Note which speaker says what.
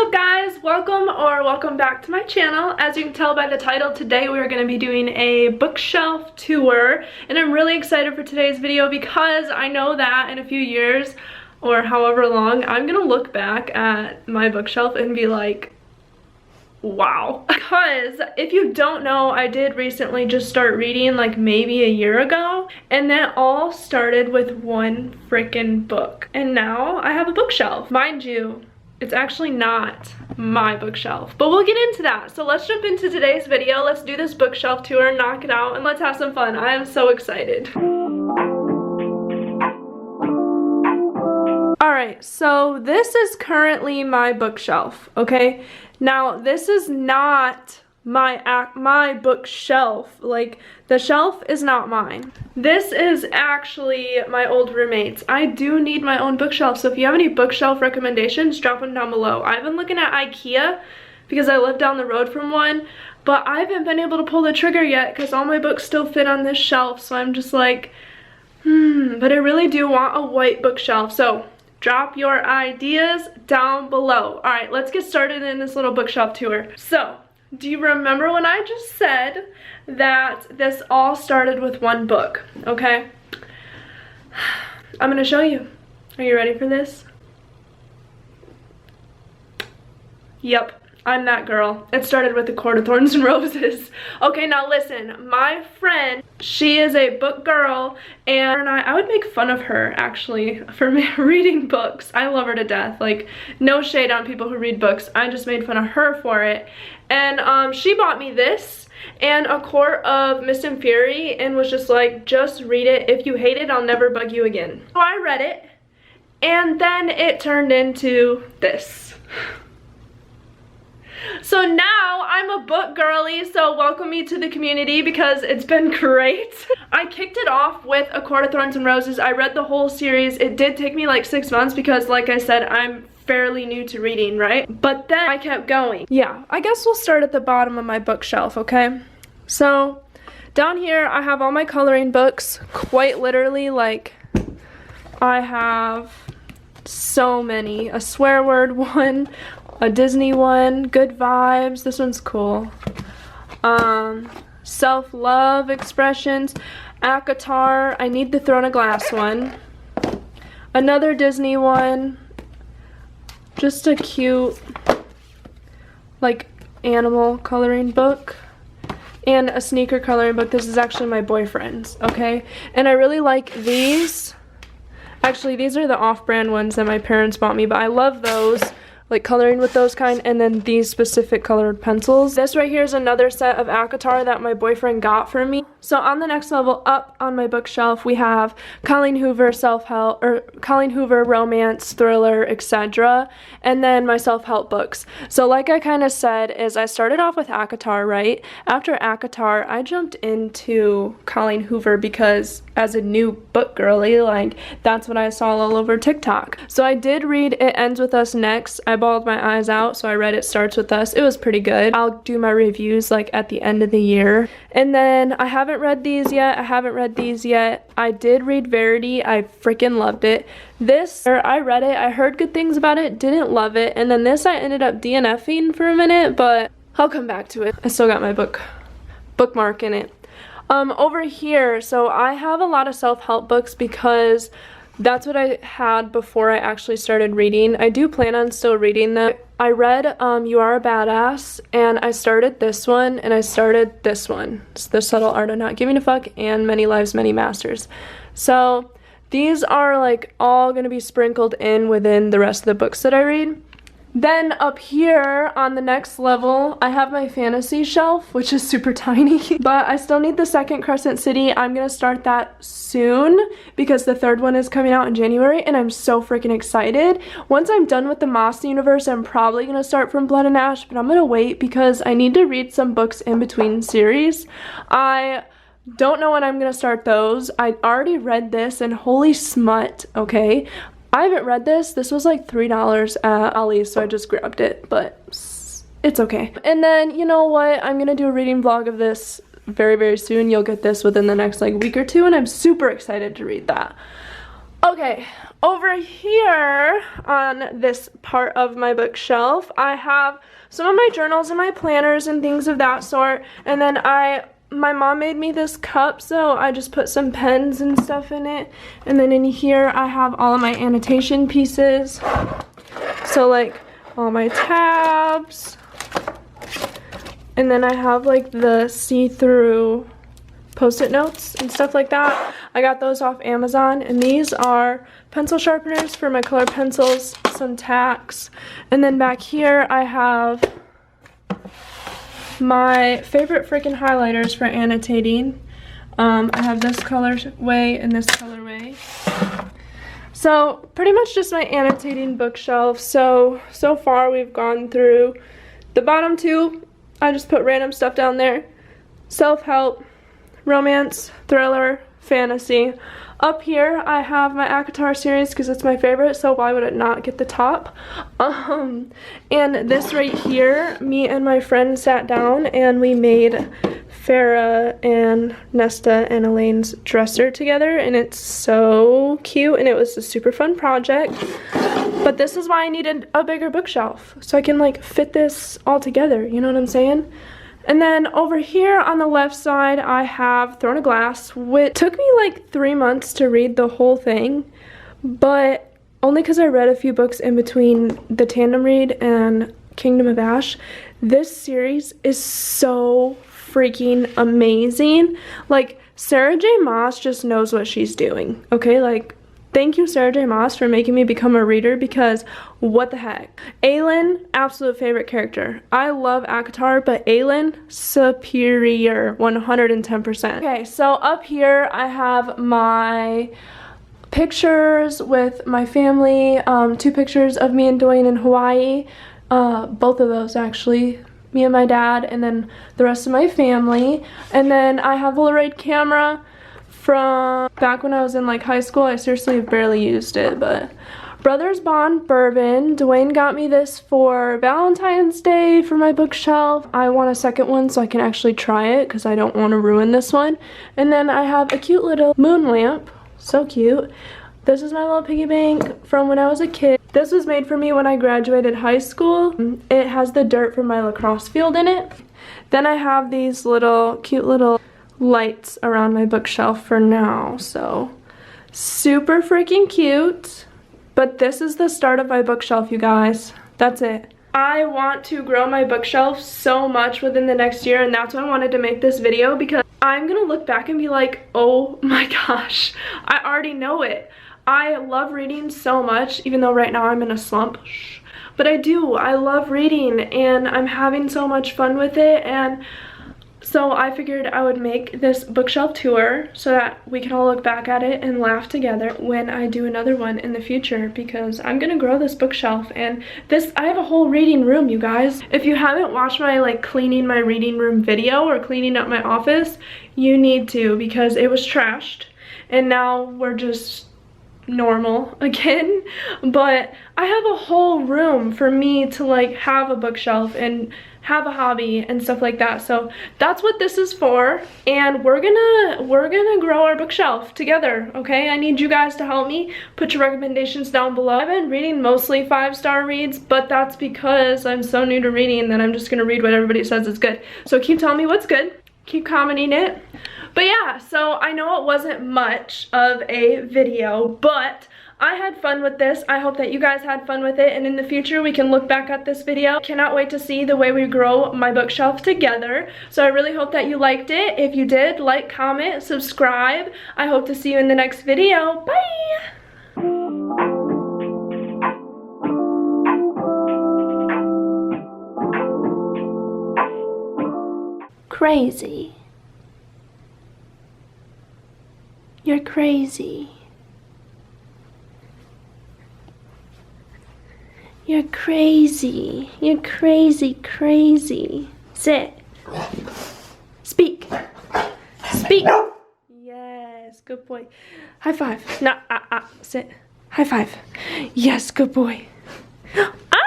Speaker 1: What's up guys? Welcome back to my channel. As you can tell by the title, today we are going to be doing a bookshelf tour, and I'm really excited for today's video because I know that in a few years or however long I'm gonna look back at my bookshelf and be like, wow. Because if you don't know, I did recently just start reading like maybe a year ago, and that all started with one freaking book, and now I have a bookshelf. Mind you, it's actually not my bookshelf, but we'll get into that. So let's jump into today's video. Let's do this bookshelf tour, knock it out, and let's have some fun. I am so excited. Alright, so this is currently my bookshelf, okay? Now, this is not my bookshelf. Like, the shelf is not mine. This is actually my old roommate's. I do need my own bookshelf, so if you have any bookshelf recommendations, drop them down below. I've been looking at IKEA because I live down the road from one, but I haven't been able to pull the trigger yet because all my books still fit on this shelf, so I'm just like, but I really do want a white bookshelf, so drop your ideas down below. All right, let's get started in this little bookshelf tour. So, do you remember when I just said that this all started with one book, okay? I'm gonna show you. Are you ready for this? Yep. I'm that girl. It started with A Court of Thorns and Roses. Okay, now listen, my friend, she is a book girl, and I would make fun of her, actually, for reading books. I love her to death. Like, no shade on people who read books. I just made fun of her for it. And she bought me this and A Court of Mist and Fury and was just like, just read it. If you hate it, I'll never bug you again. So I read it, and then it turned into this. So now I'm a book girly, so welcome me to the community because it's been great. I kicked it off with A Court of Thorns and Roses. I read the whole series. It did take me like 6 months because, like I said, I'm fairly new to reading, right? But then I kept going. Yeah, I guess we'll start at the bottom of my bookshelf, okay? So down here I have all my coloring books, quite literally. Like, I have so many. A swear word one, a Disney one, Good Vibes, this one's cool. Self-love expressions, ACOTAR, I Need the Throne of Glass one, another Disney one, just a cute like animal coloring book, and a sneaker coloring book. This is actually my boyfriend's, okay? And I really like these. Actually, these are the off-brand ones that my parents bought me, but I love those, like coloring with those kind, and then these specific colored pencils. This right here is another set of ACOTAR that my boyfriend got for me. So on the next level up on my bookshelf, we have Colleen Hoover self-help, or Colleen Hoover romance, thriller, etc. And then my self-help books. So like I kind of said, is I started off with ACOTAR, right? After ACOTAR, I jumped into Colleen Hoover because as a new book girly, like, that's what I saw all over TikTok. So I did read It Ends With Us next. I bawled my eyes out, so I read It Starts With Us. It was pretty good. I'll do my reviews like at the end of the year. And then I haven't read these yet. I did read Verity. I freaking loved it. This, I read it. I heard good things about it. Didn't love it. And then this I ended up DNFing for a minute, but I'll come back to it. I still got my bookmark in it. Over here, so I have a lot of self-help books because that's what I had before I actually started reading. I do plan on still reading them. I read You Are a Badass, and I started this one, and I started this one. It's The Subtle Art of Not Giving a Fuck, and Many Lives, Many Masters. So these are like all gonna be sprinkled in within the rest of the books that I read. Then up here on the next level, I have my fantasy shelf, which is super tiny, but I still need the second Crescent City. I'm gonna start that soon because the third one is coming out in January, and I'm so freaking excited. Once I'm done with the Moss universe, I'm probably gonna start from Blood and Ash, but I'm gonna wait because I need to read some books in between series. I don't know when I'm gonna start those. I already read this, and holy smut, okay? I haven't read this. This was like $3 at Ollie's, so I just grabbed it, but it's okay. And then, you know what? I'm gonna do a reading vlog of this very, very soon. You'll get this within the next like week or two, and I'm super excited to read that. Okay, over here on this part of my bookshelf, I have some of my journals and my planners and things of that sort. And then my mom made me this cup, so I just put some pens and stuff in it. And then in here, I have all of my annotation pieces. So like all my tabs. And then I have like the see-through Post-it notes and stuff like that. I got those off Amazon, and these are pencil sharpeners for my colored pencils, some tacks, and then back here I have my favorite freaking highlighters for annotating. I have this colorway and this colorway. So pretty much just my annotating bookshelf. So far we've gone through the bottom two. I just put random stuff down there. Self-help, romance, thriller, fantasy. Up here I have my ACOTAR series because it's my favorite, so why would it not get the top? And this right here, me and my friend sat down and we made Farah and Nesta and Elaine's dresser together, and it's so cute, and it was a super fun project. But this is why I needed a bigger bookshelf, so I can like fit this all together, you know what I'm saying? And then over here on the left side, I have Throne of Glass, which took me like 3 months to read the whole thing, but only because I read a few books in between the tandem read and Kingdom of Ash. This series is so freaking amazing. Like, Sarah J. Maas just knows what she's doing, okay? Like, thank you, Sarah J. Maas, for making me become a reader, because what the heck. Aelin, absolute favorite character. I love ACOTAR, but Aelin, superior, 110%. Okay, so up here I have my pictures with my family, 2 pictures of me and Dwayne in Hawaii, both of those actually. Me and my dad, and then the rest of my family. And then I have a Polaroid camera from back when I was in like high school. I seriously have barely used it, but Brothers Bond bourbon. Dwayne got me this for Valentine's Day for my bookshelf. I want a second one so I can actually try it because I don't want to ruin this one. And then I have a cute little moon lamp, so cute. This is my little piggy bank from when I was a kid. This was made for me when I graduated high school. It has the dirt from my lacrosse field in it. Then I have these little cute little lights around my bookshelf for now, so super freaking cute. But this is the start of my bookshelf, you guys. That's it. I want to grow my bookshelf so much within the next year, and that's why I wanted to make this video, because I'm gonna look back and be like, oh my gosh, I already know it. I love reading so much, even though right now I'm in a slump. But I do. I love reading, and I'm having so much fun with it, and so I figured I would make this bookshelf tour so that we can all look back at it and laugh together when I do another one in the future, because I'm gonna grow this bookshelf. And I have a whole reading room, you guys. If you haven't watched my like cleaning my reading room video or cleaning up my office, you need to, because it was trashed and now we're just normal again. But I have a whole room for me to like have a bookshelf and have a hobby and stuff like that. So that's what this is for, and we're gonna grow our bookshelf together, okay? I need you guys to help me. Put your recommendations down below. I've been reading mostly 5-star reads, but that's because I'm so new to reading that I'm just gonna read what everybody says is good. So keep telling me what's good, keep commenting it. But yeah, so I know it wasn't much of a video, but I had fun with this. I hope that you guys had fun with it, and in the future we can look back at this video. Cannot wait to see the way we grow my bookshelf together. So I really hope that you liked it. If you did, like, comment, subscribe. I hope to see you in the next video. Bye! Crazy. You're crazy. You're crazy. You're crazy, crazy. Sit. Speak. Speak. Yes, good boy. High five. No, sit. High five. Yes, good boy. Ah!